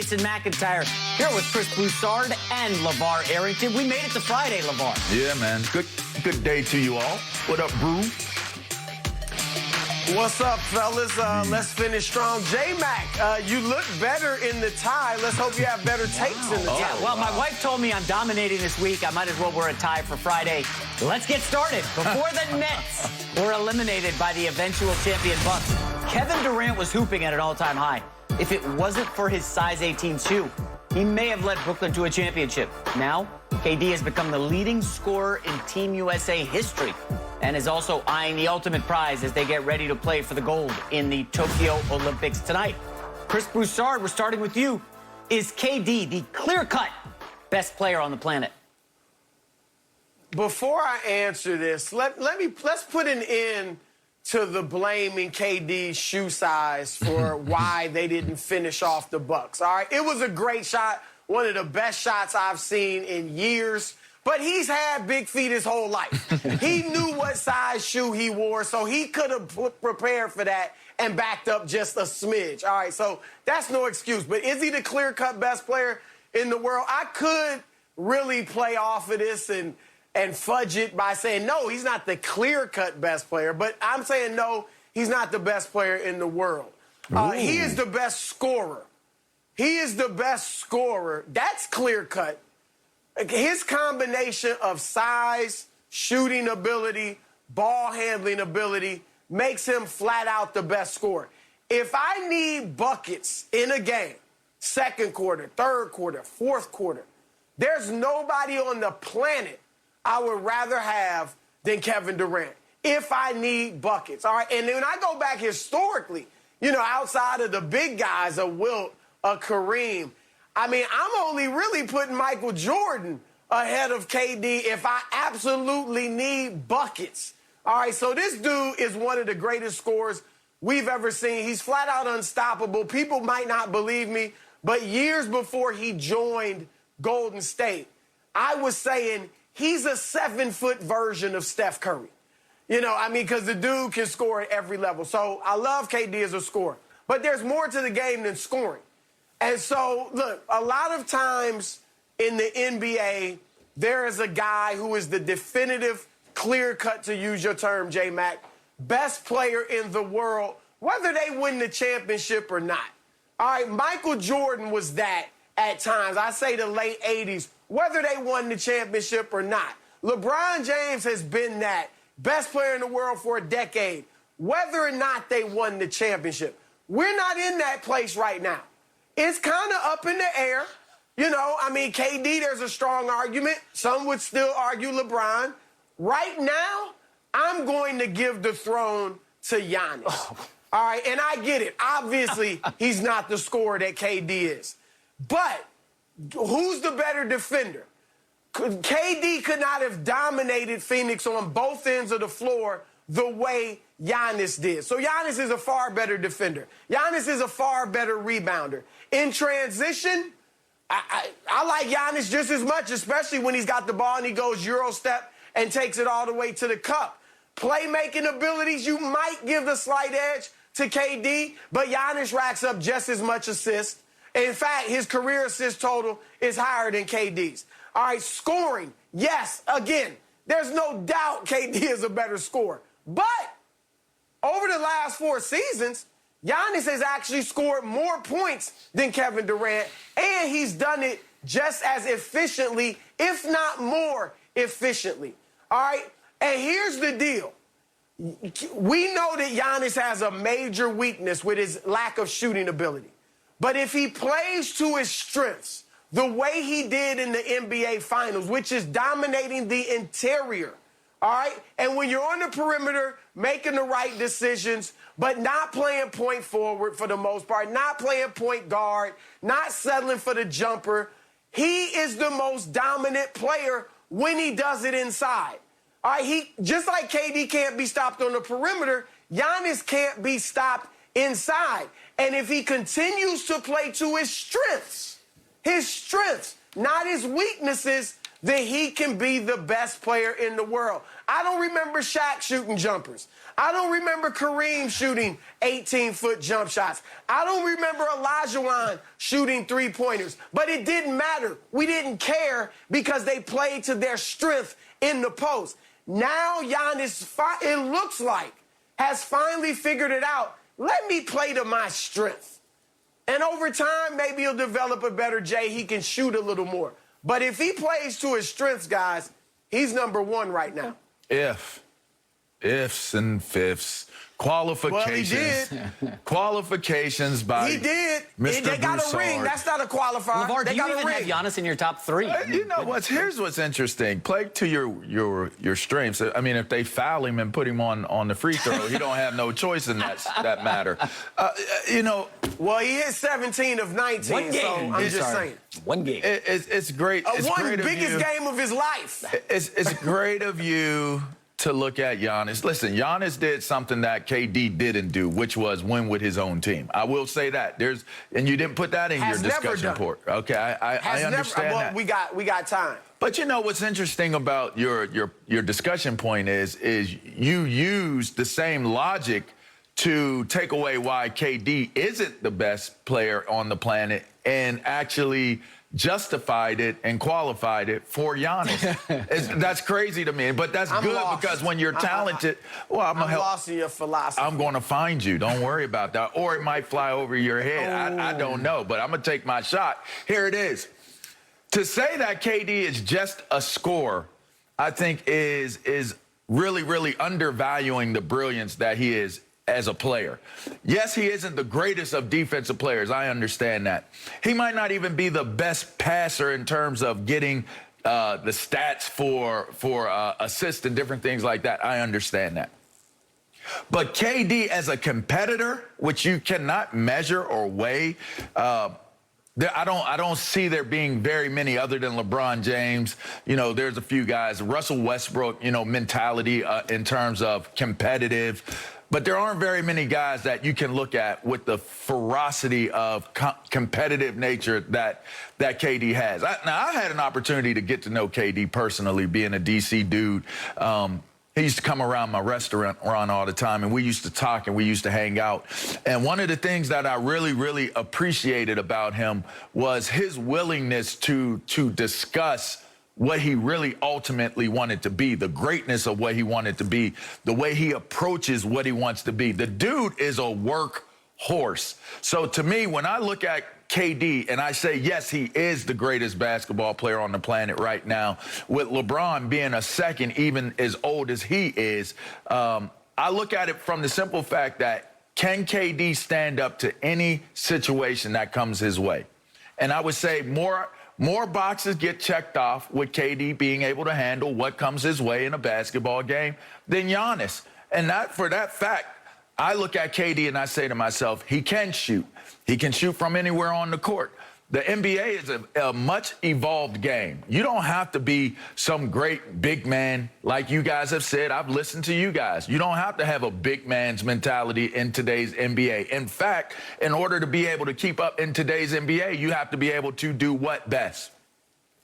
Jason McIntyre here with Chris Broussard and LeVar Arrington. We made it to Friday, LeVar. Yeah, man. Good day to you all. What up, Brew? What's up, fellas? Let's finish strong. J-Mac, you look better in the tie. Let's hope you have better takes in the tie. Yeah, well, my wife told me I'm dominating this week. I might as well wear a tie for Friday. Let's get started. Before the Nets were eliminated by the eventual champion Bucks, Kevin Durant was hooping at an all-time high. If it wasn't for his size 18 shoe, he may have led Brooklyn to a championship. Now, KD has become the leading scorer in Team USA history and is also eyeing the ultimate prize as they get ready to play for the gold in the Tokyo Olympics tonight. Chris Broussard, we're starting with you. Is KD the clear-cut best player on the planet? Before I answer this, let's put an end to the blaming KD's shoe size for why they didn't finish off the Bucks. All right, it was a great shot, one of the best shots I've seen in years. But he's had big feet his whole life. He knew what size shoe he wore, so he could have prepared for that and backed up just a smidge. All right, so that's no excuse. But is he the clear-cut best player in the world? I could really play off of this and fudge it by saying, no, he's not the clear-cut best player. But I'm saying, no, he's not the best player in the world. He is the best scorer. He is the best scorer. That's clear-cut. His combination of size, shooting ability, ball handling ability makes him flat out the best scorer. If I need buckets in a game, second quarter, third quarter, fourth quarter, there's nobody on the planet I would rather have than Kevin Durant if I need buckets. All right. And then when I go back historically, you know, outside of the big guys, a Wilt, a Kareem, I mean, I'm only really putting Michael Jordan ahead of KD if I absolutely need buckets. All right, so this dude is one of the greatest scorers we've ever seen. He's flat out unstoppable. People might not believe me, but years before he joined Golden State, I was saying he's a 7-foot version of Steph Curry. You know, I mean, because the dude can score at every level. So I love KD as a scorer. But there's more to the game than scoring. And so, look, a lot of times in the NBA, there is a guy who is the definitive, clear-cut, to use your term, J-Mac, best player in the world, whether they win the championship or not. All right, Michael Jordan was that at times. I say the late 80s, whether they won the championship or not. LeBron James has been that best player in the world for a decade, whether or not they won the championship. We're not in that place right now. It's kind of up in the air. You know, I mean, KD, there's a strong argument. Some would still argue LeBron. Right now, I'm going to give the throne to Giannis. All right, and I get it. Obviously, he's not the scorer that KD is. But who's the better defender? KD could not have dominated Phoenix on both ends of the floor the way Giannis did. So Giannis is a far better defender. Giannis is a far better rebounder. In transition, I like Giannis just as much, especially when he's got the ball and he goes Euro step and takes it all the way to the cup. Playmaking abilities, you might give the slight edge to KD, but Giannis racks up just as much assists. In fact, his career assist total is higher than KD's. All right, scoring, yes, again, there's no doubt KD is a better scorer. But over the last 4 seasons, Giannis has actually scored more points than Kevin Durant, and he's done it just as efficiently, if not more efficiently. All right? And here's the deal. We know that Giannis has a major weakness with his lack of shooting ability. But if he plays to his strengths, the way he did in the NBA Finals, which is dominating the interior, all right? And when you're on the perimeter, making the right decisions, but not playing point forward for the most part, not playing point guard, not settling for the jumper, he is the most dominant player when he does it inside. All right, just like KD can't be stopped on the perimeter, Giannis can't be stopped inside. And if he continues to play to his strengths, not his weaknesses, that he can be the best player in the world. I don't remember Shaq shooting jumpers. I don't remember Kareem shooting 18-foot jump shots. I don't remember Olajuwon shooting three-pointers. But it didn't matter. We didn't care because they played to their strength in the post. Now Giannis, it looks like, has finally figured it out. Let me play to my strength. And over time, maybe he'll develop a better J. He can shoot a little more. But if he plays to his strengths, guys, he's number one right now. Ifs and fifths. Qualifications. Well, he did. Qualifications by He did. Mr. They got Broussard. a ring. That's not a qualifier. LeVar, they do you got even a ring. have Giannis in your top three? You know what's here's what's interesting. Play to your strengths. I mean, if they foul him and put him on the free throw, he don't have no choice in that matter. You know. Well, he hit 17 of 19. One game. So I'm just saying. One game. It's great. It's One great biggest of you. game of his life. It's great of you to look at Giannis. Listen, Giannis did something that KD didn't do, which was win with his own team. I will say that. And you didn't put that in your discussion report. Okay, I understand that. We got time. But you know what's interesting about your discussion point is you use the same logic to take away why KD isn't the best player on the planet and actually justified it and qualified it for Giannis. That's crazy to me, but that's good because when you're talented, well, I'm lost in your philosophy. I'm going to find you. Don't worry about that. Or it might fly over your head. I don't know, but I'm going to take my shot. Here it is. To say that KD is just a scorer, I think is really, really undervaluing the brilliance that he is as a player. Yes, he isn't the greatest of defensive players. I understand that. He might not even be the best passer in terms of getting the stats for assists and different things like that. I understand that. But KD as a competitor, which you cannot measure or weigh, I don't see there being very many other than LeBron James. You know, there's a few guys. Russell Westbrook, you know, mentality in terms of competitive. But there aren't very many guys that you can look at with the ferocity of competitive nature that KD has. Now, I had an opportunity to get to know KD personally, being a D.C. dude. He used to come around my restaurant all the time, and we used to talk and we used to hang out. And one of the things that I really, really appreciated about him was his willingness to discuss what he really ultimately wanted to be, the greatness of what he wanted to be, the way he approaches what he wants to be. The dude is a workhorse. So to me, when I look at KD and I say, yes, he is the greatest basketball player on the planet right now, with LeBron being a second, even as old as he is, I look at it from the simple fact that can KD stand up to any situation that comes his way? And I would say more boxes get checked off with KD being able to handle what comes his way in a basketball game than Giannis. And for that fact, I look at KD and I say to myself, he can shoot. He can shoot from anywhere on the court. The NBA is a much evolved game. You don't have to be some great big man like you guys have said. I've listened to you guys. You don't have to have a big man's mentality in today's NBA. In fact, in order to be able to keep up in today's NBA, you have to be able to do what best?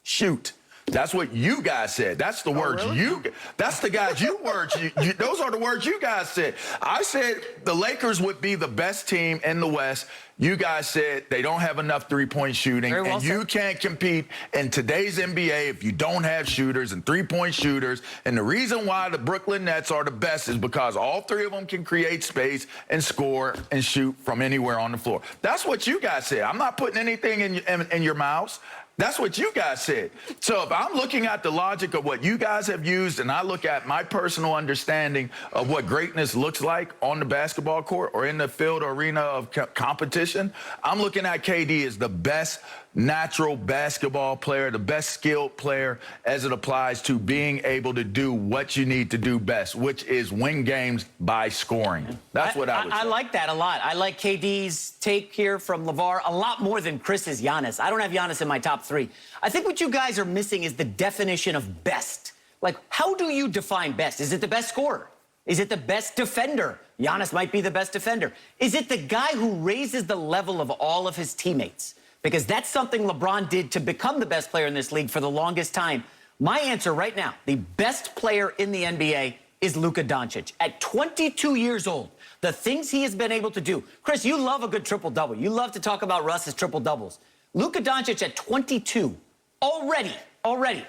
Shoot. That's what you guys said. That's the words really? That's the guys words. Those are the words you guys said. I said the Lakers would be the best team in the West. You guys said they don't have enough three-point shooting, and you can't compete in today's NBA if you don't have shooters and three-point shooters. And the reason why the Brooklyn Nets are the best is because all three of them can create space and score and shoot from anywhere on the floor. That's what you guys said. I'm not putting anything in your mouths. That's what you guys said. So if I'm looking at the logic of what you guys have used and I look at my personal understanding of what greatness looks like on the basketball court or in the field or arena of competition, I'm looking at KD as the best natural basketball player, the best skilled player as it applies to being able to do what you need to do best, which is win games by scoring. That's what I would say. I like that a lot. I like KD's take here from LeVar a lot more than Chris's Giannis. I don't have Giannis in my top three. I think what you guys are missing is the definition of best. Like, how do you define best? Is it the best scorer? Is it the best defender? Giannis might be the best defender. Is it the guy who raises the level of all of his teammates? Because that's something LeBron did to become the best player in this league for the longest time. My answer right now, the best player in the NBA is Luka Doncic. At 22 years old, the things he has been able to do. Chris, you love a good triple-double. You love to talk about Russ's triple-doubles. Luka Doncic at 22 already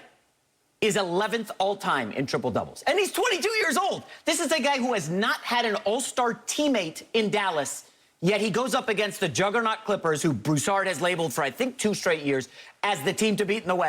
is 11th all-time in triple-doubles. And he's 22 years old. This is a guy who has not had an all-star teammate in Dallas, yet he goes up against the juggernaut Clippers, who Broussard has labeled for, I think, 2 straight years as the team to beat in the West.